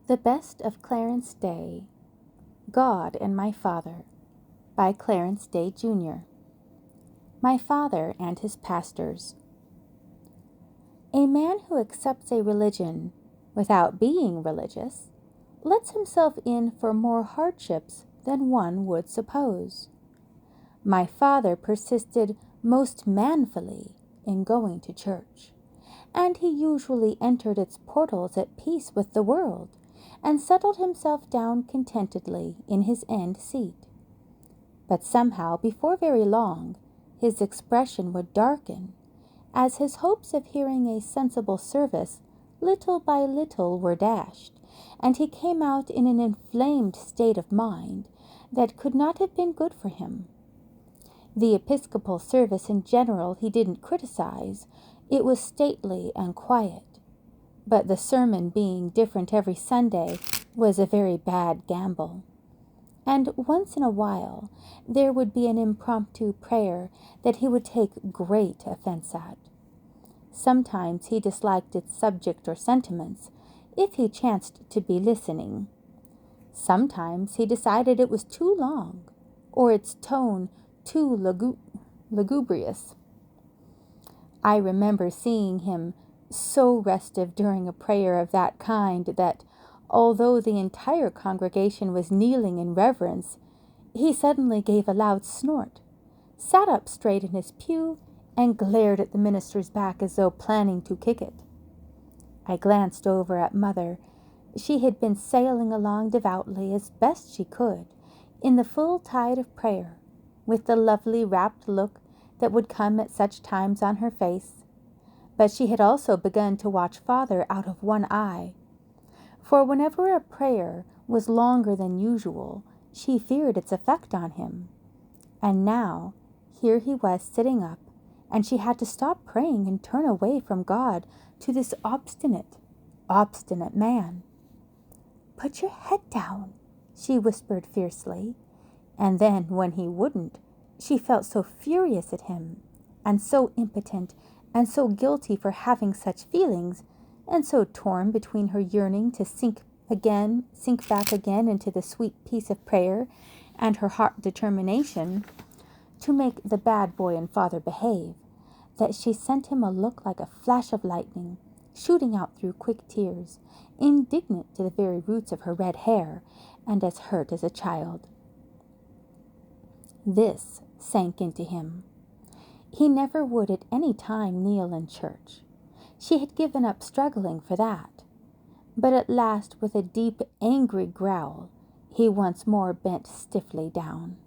The Best of Clarence Day, God and My Father, by Clarence Day, Jr. My Father and His Pastors. A man who accepts a religion without being religious lets himself in for more hardships than one would suppose. My father persisted most manfully in going to church, and he usually entered its portals at peace with the world, and settled himself down contentedly in his end seat. But somehow, before very long, his expression would darken, as his hopes of hearing a sensible service little by little were dashed, and he came out in an inflamed state of mind that could not have been good for him. The Episcopal service in general he didn't criticize. It was stately and quiet. But the sermon being different every Sunday was a very bad gamble. And once in a while there would be an impromptu prayer that he would take great offense at. Sometimes he disliked its subject or sentiments, if he chanced to be listening. Sometimes he decided it was too long, or its tone too lugubrious. I remember seeing him so restive during a prayer of that kind that, although the entire congregation was kneeling in reverence, he suddenly gave a loud snort, sat up straight in his pew, and glared at the minister's back as though planning to kick it. I glanced over at Mother. She had been sailing along devoutly as best she could, in the full tide of prayer, with the lovely rapt look that would come at such times on her face. But she had also begun to watch Father out of one eye, for whenever a prayer was longer than usual, she feared its effect on him. And now, here he was sitting up, and she had to stop praying and turn away from God to this obstinate man. "Put your head down," she whispered fiercely. And then, when he wouldn't, she felt so furious at him, and so impotent, and so guilty for having such feelings, and so torn between her yearning to sink back again into the sweet peace of prayer, and her hot determination to make the bad boy and Father behave, that she sent him a look like a flash of lightning, shooting out through quick tears, indignant to the very roots of her red hair, and as hurt as a child. This sank into him. He never would at any time kneel in church. She had given up struggling for that. But at last, with a deep, angry growl, he once more bent stiffly down.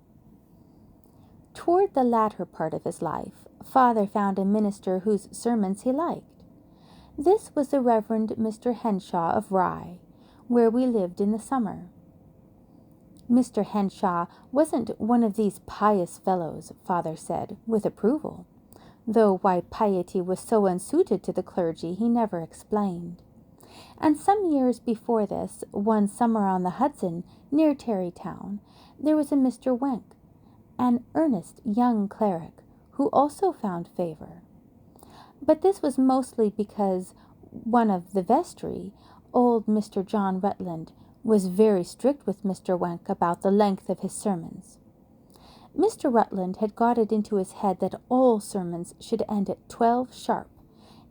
Toward the latter part of his life, Father found a minister whose sermons he liked. This was the Reverend Mr. Henshaw of Rye, where we lived in the summer. Mr. Henshaw wasn't one of these pious fellows, Father said, with approval, though why piety was so unsuited to the clergy he never explained. And some years before this, one summer on the Hudson, near Tarrytown, there was a Mr. Wenk, an earnest young cleric, who also found favor. But this was mostly because one of the vestry, old Mr. John Rutland, was very strict with Mr. Wenk about the length of his sermons. Mr. Rutland had got it into his head that all sermons should end at 12 sharp,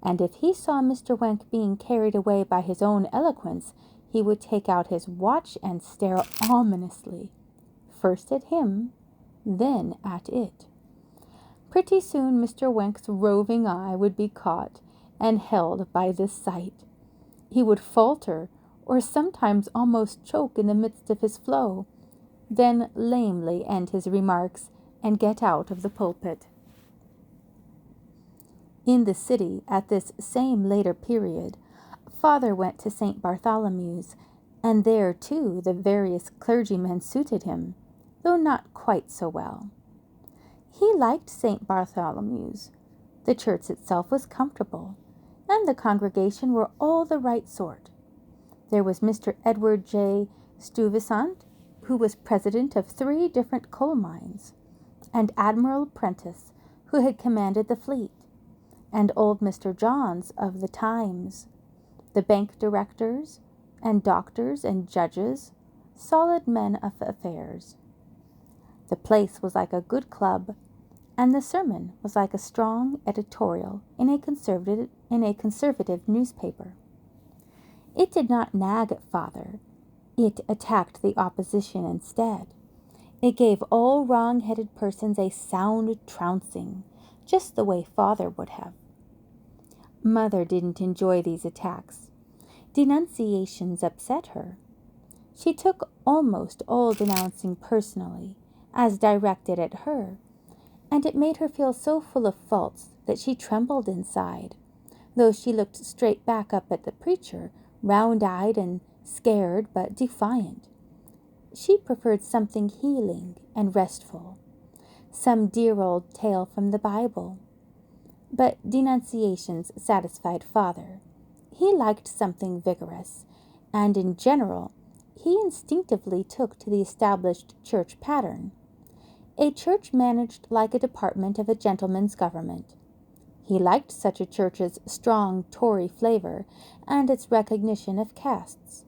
and if he saw Mr. Wenk being carried away by his own eloquence, he would take out his watch and stare ominously, first at him, then at it. Pretty soon Mr. Wenk's roving eye would be caught and held by this sight. He would falter, or sometimes almost choke in the midst of his flow, then lamely end his remarks and get out of the pulpit. In the city, at this same later period, Father went to St. Bartholomew's, and there, too, the various clergymen suited him, though not quite so well. He liked St. Bartholomew's. The church itself was comfortable, and the congregation were all the right sort. There was Mr. Edward J. Stuyvesant, who was president of 3 different coal mines, and Admiral Prentice, who had commanded the fleet, and old Mr. Johns of the Times, the bank directors, and doctors and judges, solid men of affairs. The place was like a good club, and the sermon was like a strong editorial in a conservative newspaper. It did not nag at Father. It attacked the opposition instead. It gave all wrong-headed persons a sound trouncing, just the way Father would have. Mother didn't enjoy these attacks. Denunciations upset her. She took almost all denouncing personally, as directed at her, and it made her feel so full of faults that she trembled inside, though she looked straight back up at the preacher, round-eyed and scared but defiant. She preferred something healing and restful, some dear old tale from the Bible. But denunciations satisfied Father. He liked something vigorous, and in general, he instinctively took to the established church pattern, a church managed like a department of a gentleman's government. He liked such a church's strong Tory flavor and its recognition of castes.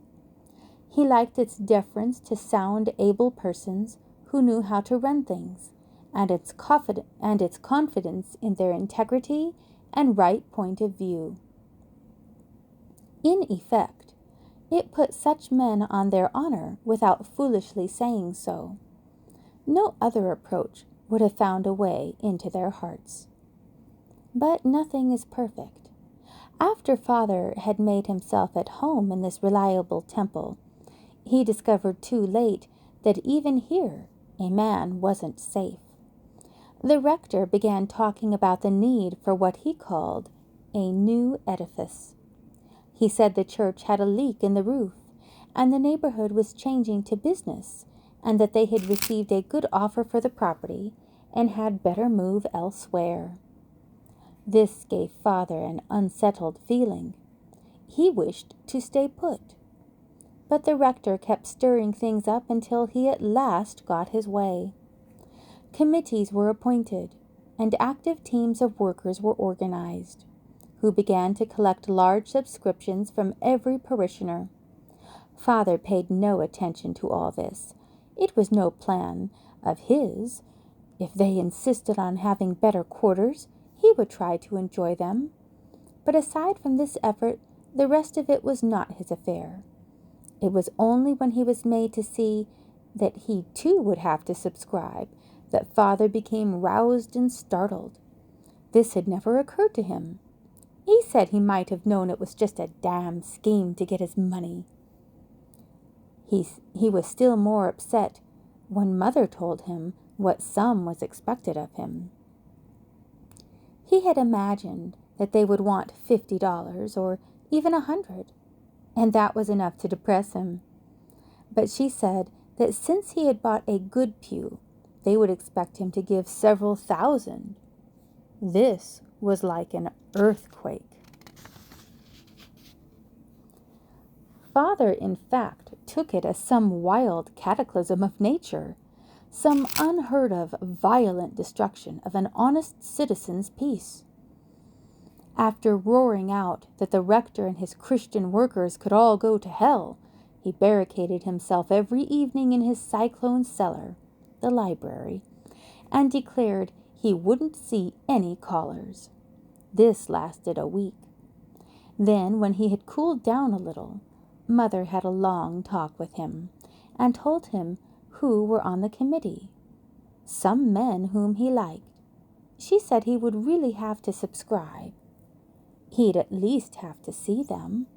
He liked its deference to sound, able persons who knew how to run things, and its confidence in their integrity and right point of view. In effect, it put such men on their honor without foolishly saying so. No other approach would have found a way into their hearts. But nothing is perfect. After Father had made himself at home in this reliable temple, he discovered too late that even here a man wasn't safe. The rector began talking about the need for what he called a new edifice. He said the church had a leak in the roof, and the neighborhood was changing to business, and that they had received a good offer for the property and had better move elsewhere. This gave Father an unsettled feeling. He wished to stay put. But the rector kept stirring things up until he at last got his way. Committees were appointed, and active teams of workers were organized, who began to collect large subscriptions from every parishioner. Father paid no attention to all this. It was no plan of his. If they insisted on having better quarters, he would try to enjoy them. But aside from this effort, the rest of it was not his affair. It was only when he was made to see that he too would have to subscribe that Father became roused and startled. This had never occurred to him. He said he might have known it was just a damn scheme to get his money. He was still more upset when Mother told him what sum was expected of him. He had imagined that they would want $50 or even $100, and that was enough to depress him. But she said that since he had bought a good pew, they would expect him to give several thousand. This was like an earthquake. Father, in fact, took it as some wild cataclysm of nature, some unheard-of violent destruction of an honest citizen's peace. After roaring out that the rector and his Christian workers could all go to hell, he barricaded himself every evening in his cyclone cellar, the library, and declared he wouldn't see any callers. This lasted a week. Then, when he had cooled down a little, Mother had a long talk with him, and told him who were on the committee. Some men whom he liked. She said he would really have to subscribe. He'd at least have to see them.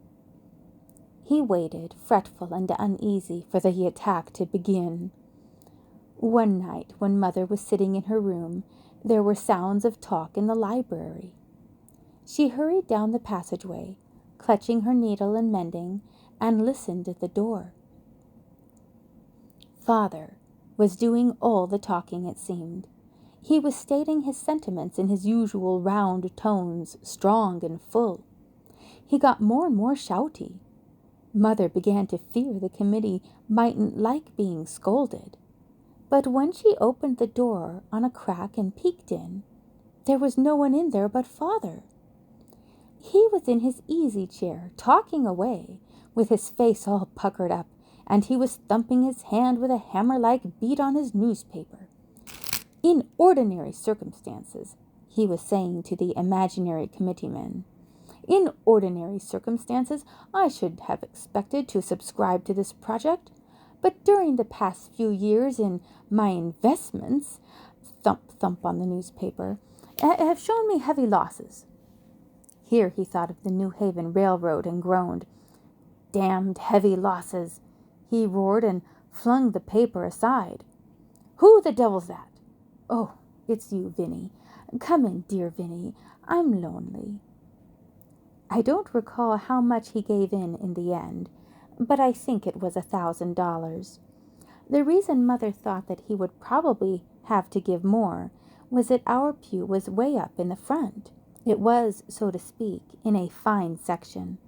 He waited, fretful and uneasy, for the attack to begin. One night, when Mother was sitting in her room, there were sounds of talk in the library. She hurried down the passageway, clutching her needle and mending, and listened at the door. Father was doing all the talking, it seemed. He was stating his sentiments in his usual round tones, strong and full. He got more and more shouty. Mother began to fear the committee mightn't like being scolded. But when she opened the door on a crack and peeked in, there was no one in there but Father. He was in his easy chair, talking away, with his face all puckered up, and he was thumping his hand with a hammer-like beat on his newspaper. In ordinary circumstances, he was saying to the imaginary committeemen, in ordinary circumstances, I should have expected to subscribe to this project, but during the past few years in my investments, thump, thump on the newspaper, have shown me heavy losses. Here he thought of the New Haven Railroad and groaned. Damned heavy losses, he roared and flung the paper aside. Who the devil's that? Oh, it's you, Vinny. Come in, dear Vinny. I'm lonely. I don't recall how much he gave in the end, but I think it was $1,000. The reason Mother thought that he would probably have to give more was that our pew was way up in the front. It was, so to speak, in a fine section.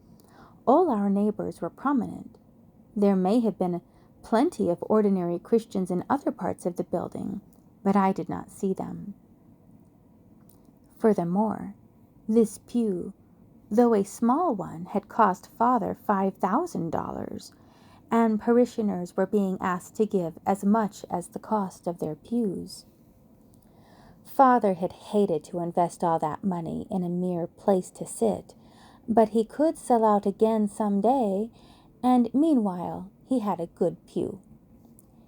All our neighbors were prominent. There may have been plenty of ordinary Christians in other parts of the building, but I did not see them. Furthermore, this pew, though a small one, had cost Father $5,000, and parishioners were being asked to give as much as the cost of their pews. Father had hated to invest all that money in a mere place to sit, but he could sell out again some day, and meanwhile he had a good pew.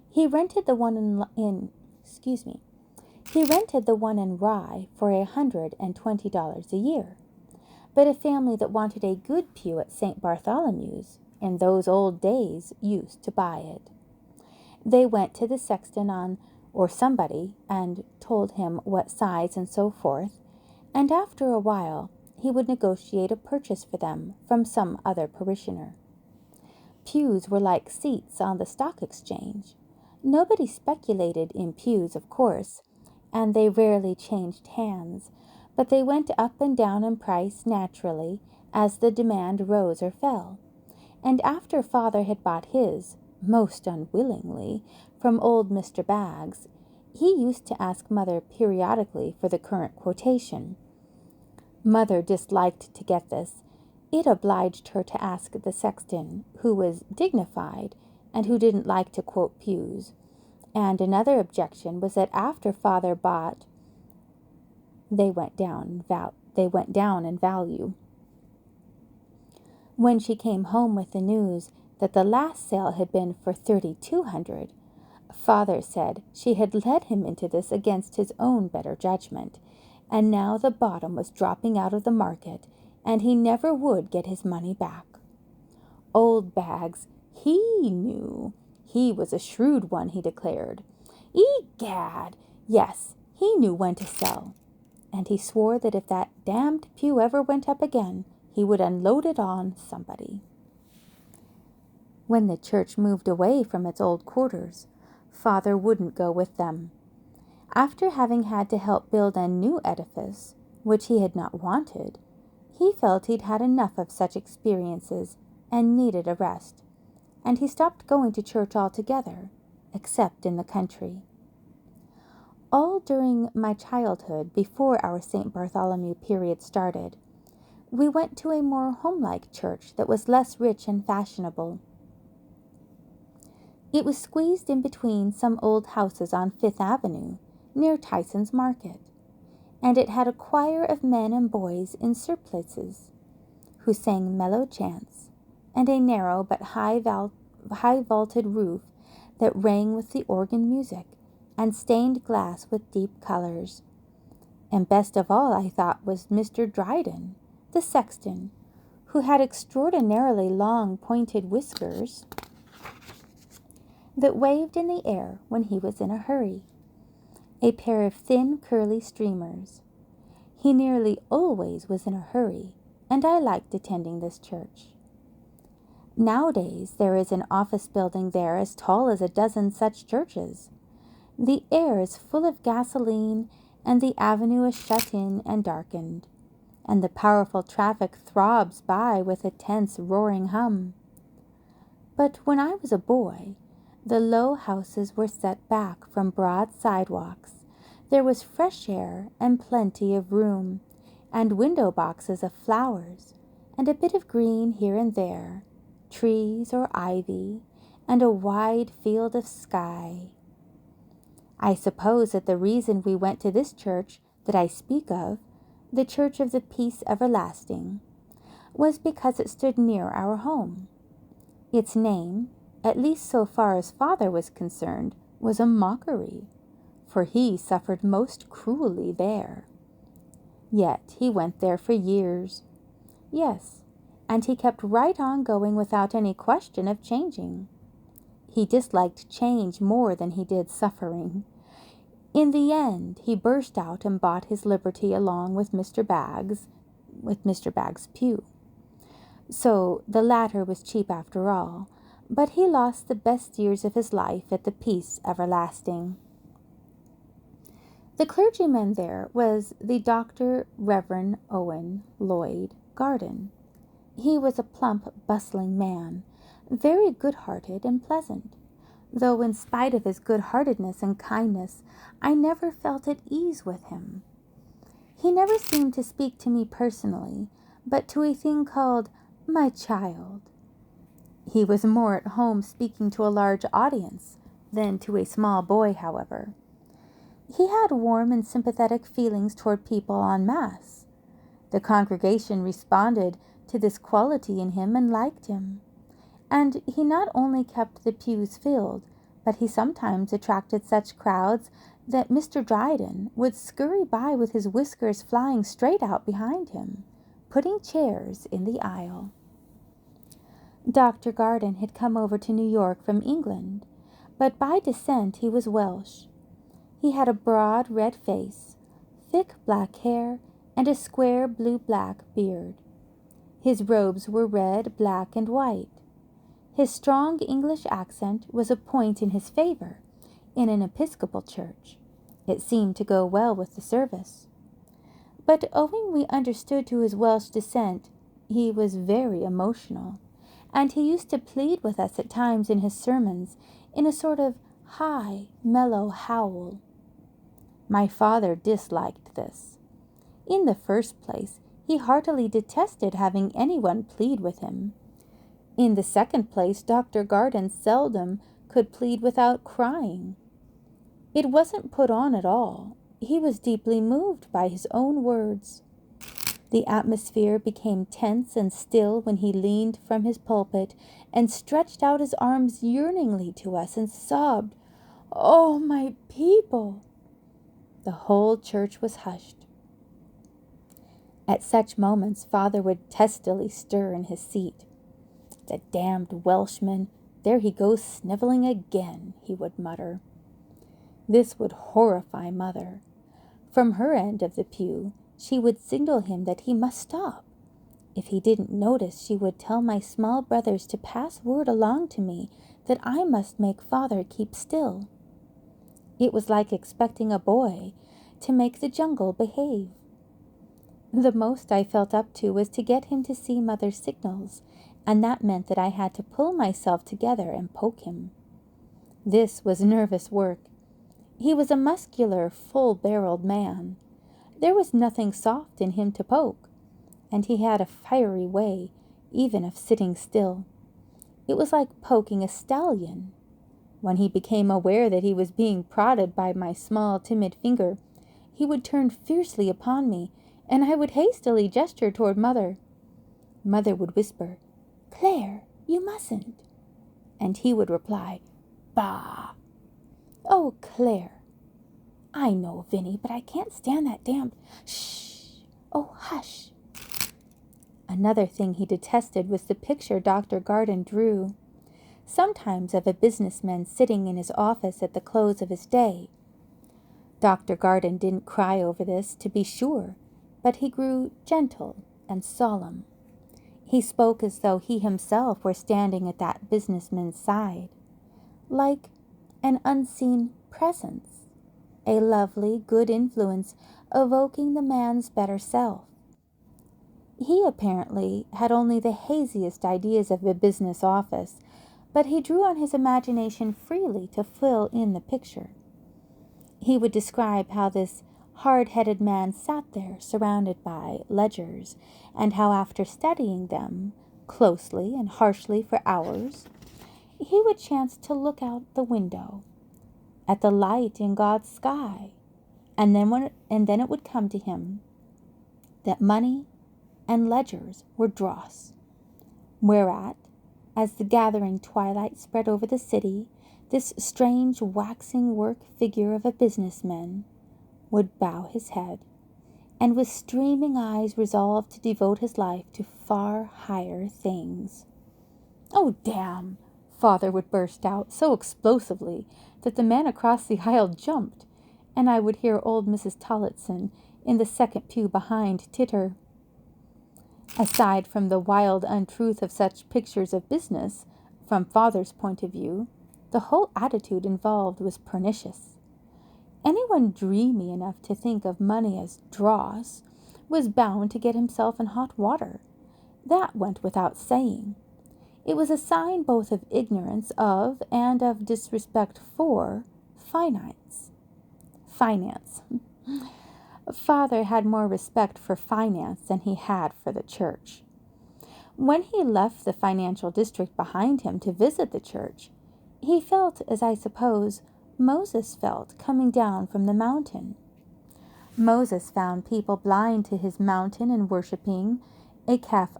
He rented the one in Rye for $120 a year. But a family that wanted a good pew at St. Bartholomew's in those old days used to buy it. They went to the sexton or somebody and told him what size and so forth, and after a while he would negotiate a purchase for them from some other parishioner. Pews were like seats on the stock exchange. Nobody speculated in pews, of course, and they rarely changed hands, but they went up and down in price naturally as the demand rose or fell. And after Father had bought his, most unwillingly, from old Mr. Baggs, he used to ask Mother periodically for the current quotation. Mother disliked to get this. It obliged her to ask the sexton, who was dignified and who didn't like to quote pews. And another objection was that after Father bought, they went down in value. When she came home with the news that the last sale had been for $3,200, Father said she had led him into this against his own better judgment, and now the bottom was dropping out of the market, and he never would get his money back. Old Baggs, he knew. He was a shrewd one, he declared. Egad, yes, he knew when to sell. And he swore that if that damned pew ever went up again, he would unload it on somebody. When the church moved away from its old quarters, Father wouldn't go with them. After having had to help build a new edifice, which he had not wanted, he felt he'd had enough of such experiences and needed a rest, and he stopped going to church altogether, except in the country. All during my childhood, before our St. Bartholomew period started, we went to a more homelike church that was less rich and fashionable. It was squeezed in between some old houses on Fifth Avenue, near Tyson's Market, and it had a choir of men and boys in surplices, who sang mellow chants, and a narrow but high vaulted roof that rang with the organ music, and stained glass with deep colors. And best of all, I thought, was Mr. Dryden, the sexton, who had extraordinarily long pointed whiskers that waved in the air when he was in a hurry, a pair of thin curly streamers. He nearly always was in a hurry, and I liked attending this church. Nowadays there is an office building there as tall as a dozen such churches. The air is full of gasoline, and the avenue is shut in and darkened, and the powerful traffic throbs by with a tense, roaring hum. But when I was a boy, the low houses were set back from broad sidewalks. There was fresh air and plenty of room, and window boxes of flowers, and a bit of green here and there, trees or ivy, and a wide field of sky. I suppose that the reason we went to this church that I speak of, the Church of the Peace Everlasting, was because it stood near our home. Its name, at least so far as Father was concerned, was a mockery, for he suffered most cruelly there. Yet he went there for years. Yes, and he kept right on going without any question of changing. He disliked change more than he did suffering. In the end, he burst out and bought his liberty along with Mr. Baggs' pew. So the latter was cheap after all, but he lost the best years of his life at the Peace Everlasting. The clergyman there was the Dr. Reverend Owen Lloyd Garden. He was a plump, bustling man, very good-hearted and pleasant, though in spite of his good-heartedness and kindness, I never felt at ease with him. He never seemed to speak to me personally, but to a thing called my child. He was more at home speaking to a large audience than to a small boy, however. He had warm and sympathetic feelings toward people en masse. The congregation responded to this quality in him and liked him. And he not only kept the pews filled, but he sometimes attracted such crowds that Mr. Dryden would scurry by with his whiskers flying straight out behind him, putting chairs in the aisle. Dr. Garden had come over to New York from England, but by descent he was Welsh. He had a broad red face, thick black hair, and a square blue-black beard. His robes were red, black, and white. His strong English accent was a point in his favor in an Episcopal church. It seemed to go well with the service. But owing we understood to his Welsh descent, he was very emotional, and he used to plead with us at times in his sermons in a sort of high, mellow howl. My father disliked this. In the first place, he heartily detested having anyone plead with him. In the second place, Dr. Garden seldom could plead without crying. It wasn't put on at all. He was deeply moved by his own words. The atmosphere became tense and still when he leaned from his pulpit and stretched out his arms yearningly to us and sobbed, "Oh, my people!" The whole church was hushed. At such moments, Father would testily stir in his seat. "The damned Welshman, there he goes sniveling again," he would mutter. This would horrify Mother. From her end of the pew, she would signal him that he must stop. If he didn't notice, she would tell my small brothers to pass word along to me that I must make Father keep still. It was like expecting a boy to make the jungle behave. The most I felt up to was to get him to see Mother's signals, and that meant that I had to pull myself together and poke him. This was nervous work. He was a muscular, full-barreled man. There was nothing soft in him to poke, and he had a fiery way, even of sitting still. It was like poking a stallion. When he became aware that he was being prodded by my small, timid finger, he would turn fiercely upon me, and I would hastily gesture toward Mother. Mother would whisper, "Claire, you mustn't." And he would reply, "Bah!" "Oh, Claire." "I know, Vinny, but I can't stand that damned—" "Shh! Oh, hush!" Another thing he detested was the picture Dr. Garden drew, sometimes of a businessman sitting in his office at the close of his day. Dr. Garden didn't cry over this, to be sure, but he grew gentle and solemn. He spoke as though he himself were standing at that businessman's side, like an unseen presence, a lovely, good influence evoking the man's better self. He apparently had only the haziest ideas of a business office, but he drew on his imagination freely to fill in the picture. He would describe how this hard-headed man sat there surrounded by ledgers, and how after studying them, closely and harshly for hours, he would chance to look out the window at the light in God's sky, and then it would come to him that money and ledgers were dross, whereat, as the gathering twilight spread over the city, this strange waxing work figure of a businessman would bow his head, and with streaming eyes resolve to devote his life to far higher things. "Oh, damn!" Father would burst out so explosively that the man across the aisle jumped, and I would hear old Mrs. Tillotson in the second pew behind titter. Aside from the wild untruth of such pictures of business, from Father's point of view, the whole attitude involved was pernicious. Anyone dreamy enough to think of money as dross was bound to get himself in hot water. That went without saying. It was a sign both of ignorance of and of disrespect for finance. Father had more respect for finance than he had for the church. When he left the financial district behind him to visit the church, he felt, as I suppose Moses felt coming down from the mountain. Moses found people blind to his mountain and worshipping a calf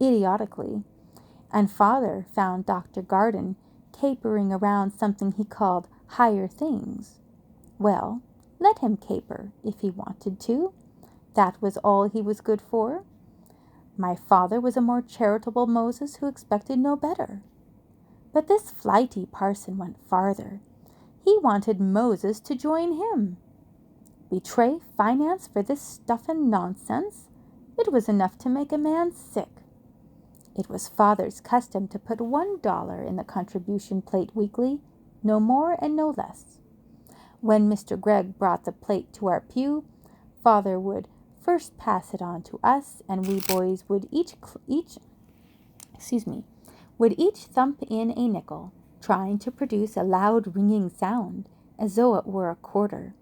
idiotically, and Father found Dr. Garden capering around something he called higher things. Well, let him caper if he wanted to. That was all he was good for. My father was a more charitable Moses who expected no better. But this flighty parson went farther. He wanted Moses to join him. Betray finance for this stuff and nonsense? It was enough to make a man sick. It was Father's custom to put $1 in the contribution plate weekly, no more and no less. When Mr. Gregg brought the plate to our pew, Father would first pass it on to us, and we boys would each thump in a nickel, trying to produce a loud ringing sound, as though it were a quarter.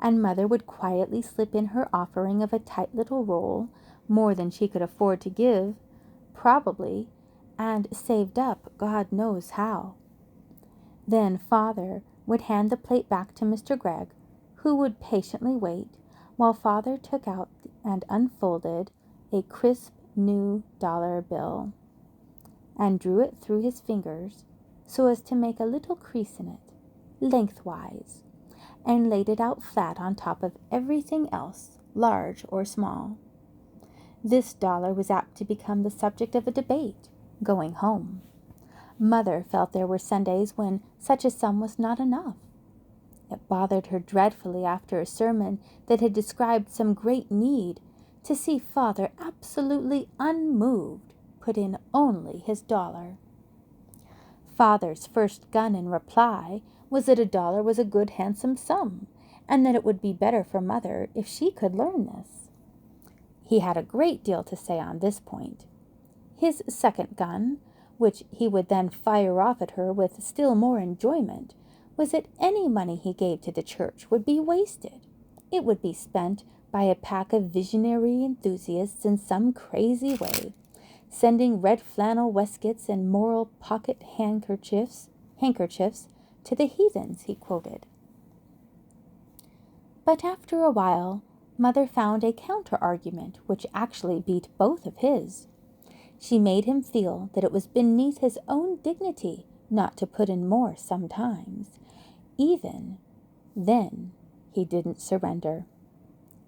And Mother would quietly slip in her offering of a tight little roll, more than she could afford to give, probably, and saved up God knows how. Then Father would hand the plate back to Mr. Gregg, who would patiently wait while Father took out and unfolded a crisp new dollar bill, and drew it through his fingers so as to make a little crease in it, lengthwise, and laid it out flat on top of everything else, large or small. This dollar was apt to become the subject of a debate, going home. Mother felt there were Sundays when such a sum was not enough. It bothered her dreadfully after a sermon that had described some great need to see Father absolutely unmoved put in only his dollar. Father's first gun in reply was that $1 was a good handsome sum, and that it would be better for Mother if she could learn this. He had a great deal to say on this point. His second gun, which he would then fire off at her with still more enjoyment, was that any money he gave to the church would be wasted. It would be spent by a pack of visionary enthusiasts in some crazy way, sending red flannel waistcoats and moral pocket handkerchiefs to the heathens, he quoted. But after a while, Mother found a counter-argument which actually beat both of his. She made him feel that it was beneath his own dignity not to put in more sometimes. Even then, he didn't surrender.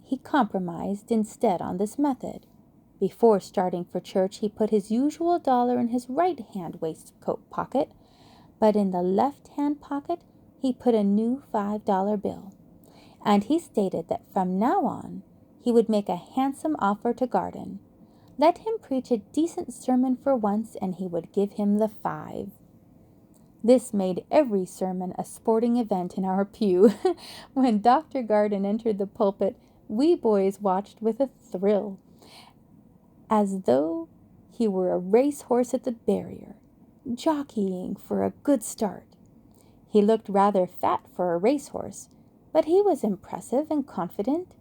He compromised instead on this method. Before starting for church, he put his usual dollar in his right-hand waistcoat pocket, but in the left-hand pocket he put a new $5 bill. And he stated that from now on he would make a handsome offer to Garden. Let him preach a decent sermon for once, and he would give him the 5. This made every sermon a sporting event in our pew. When Dr. Garden entered the pulpit, we boys watched with a thrill, as though he were a racehorse at the barrier, jockeying for a good start. He looked rather fat for a racehorse, but he was impressive and confident,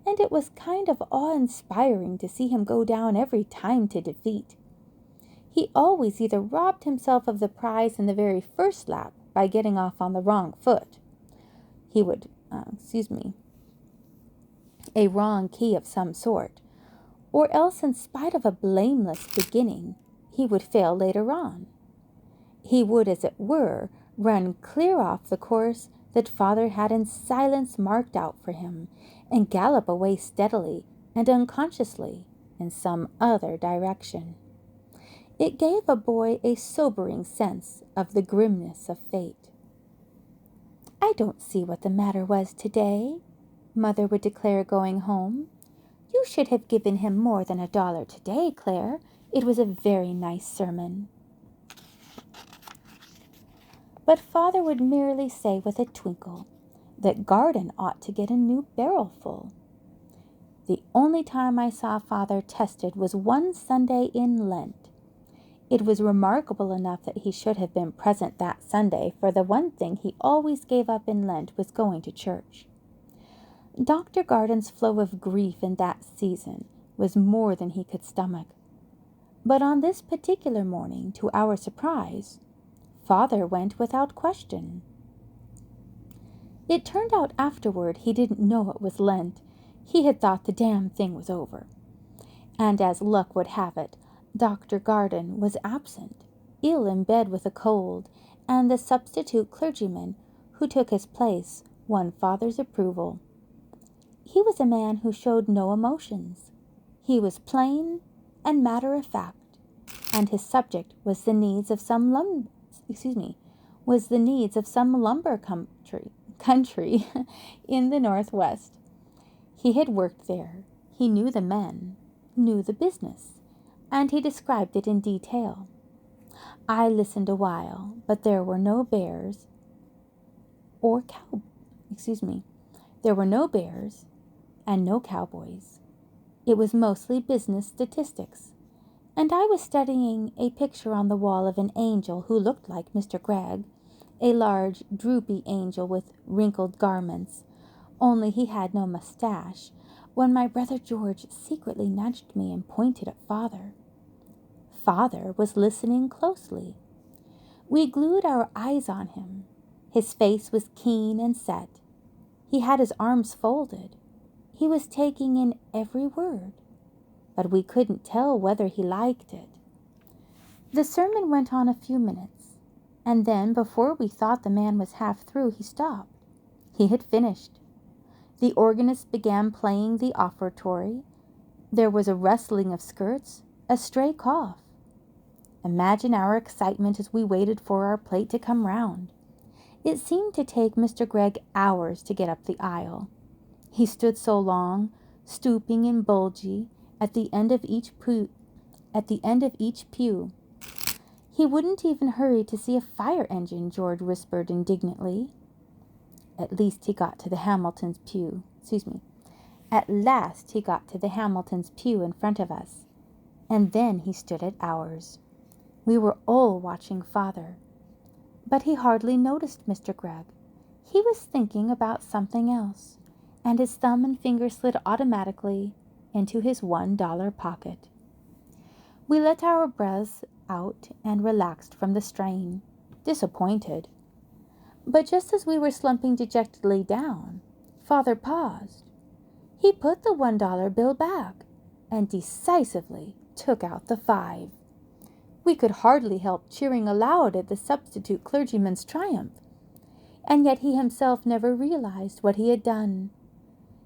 and it was kind of awe-inspiring to see him go down every time to defeat. He always either robbed himself of the prize in the very first lap by getting off on the wrong foot. He would, a wrong key of some sort, or else in spite of a blameless beginning, he would fail later on. He would, as it were, run clear off the course that Father had in silence marked out for him, and gallop away steadily and unconsciously in some other direction. It gave a boy a sobering sense of the grimness of fate. "I don't see what the matter was today," Mother would declare going home. "You should have given him more than $1 today, Claire. It was a very nice sermon." But Father would merely say with a twinkle that Garden ought to get a new barrel full. The only time I saw Father tested was one Sunday in Lent. It was remarkable enough that he should have been present that Sunday, for the one thing he always gave up in Lent was going to church. Dr. Garden's flow of grief in that season was more than he could stomach. But on this particular morning, to our surprise, Father went without question. It turned out afterward he didn't know it was Lent. He had thought the damn thing was over. And as luck would have it, Dr. Garden was absent, ill in bed with a cold, and the substitute clergyman who took his place won Father's approval. He was a man who showed no emotions. He was plain and matter-of-fact, and his subject was the needs of some lumber country in the Northwest. He had worked there. He knew the men, knew the business, and he described it in detail. I listened a while, but there were no bears There were no bears and no cowboys. It was mostly business statistics, and I was studying a picture on the wall of an angel who looked like Mr. Gregg, a large, droopy angel with wrinkled garments, only he had no mustache, when my brother George secretly nudged me and pointed at Father. Father was listening closely. We glued our eyes on him. His face was keen and set. He had his arms folded. He was taking in every word, but we couldn't tell whether he liked it. The sermon went on a few minutes, and then, before we thought the man was half through, he stopped. He had finished. The organist began playing the offertory. There was a rustling of skirts, a stray cough. Imagine our excitement as we waited for our plate to come round. It seemed to take Mr. Gregg hours to get up the aisle. He stood so long, stooping and bulgy, at the end of each pew. He wouldn't even hurry to see a fire engine, George whispered indignantly. At last he got to the Hamilton's pew in front of us, and then he stood at ours. We were all watching Father, but he hardly noticed Mr. Gregg. He was thinking about something else, and his thumb and finger slid automatically into his $1 pocket. We let our breaths out and relaxed from the strain, disappointed. But just as we were slumping dejectedly down, Father paused. He put the $1 bill back and decisively took out the 5. We could hardly help cheering aloud at the substitute clergyman's triumph, and yet he himself never realized what he had done.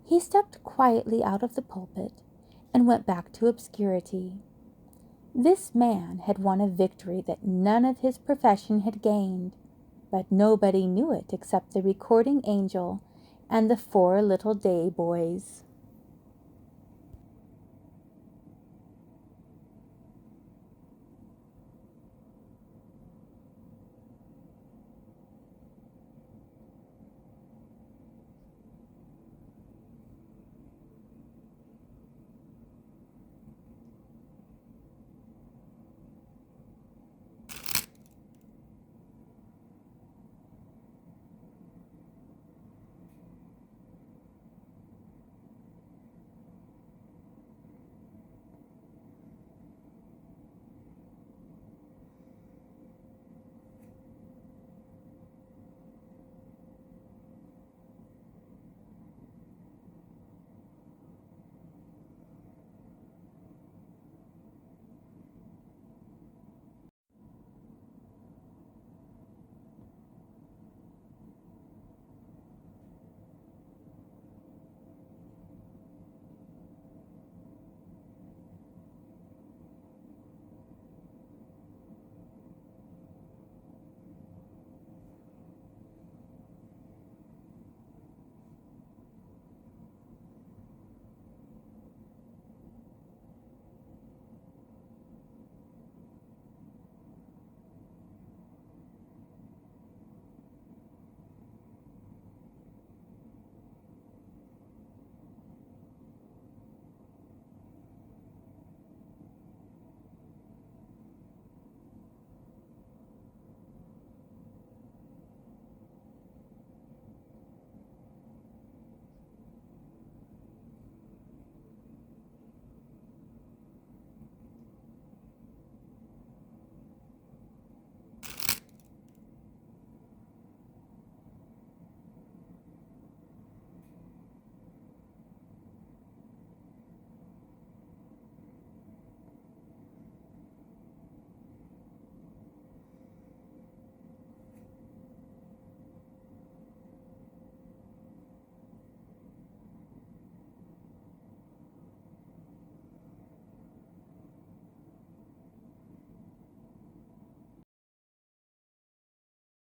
He stepped quietly out of the pulpit and went back to obscurity. This man had won a victory that none of his profession had gained, but nobody knew it except the recording angel and the 4 little day boys.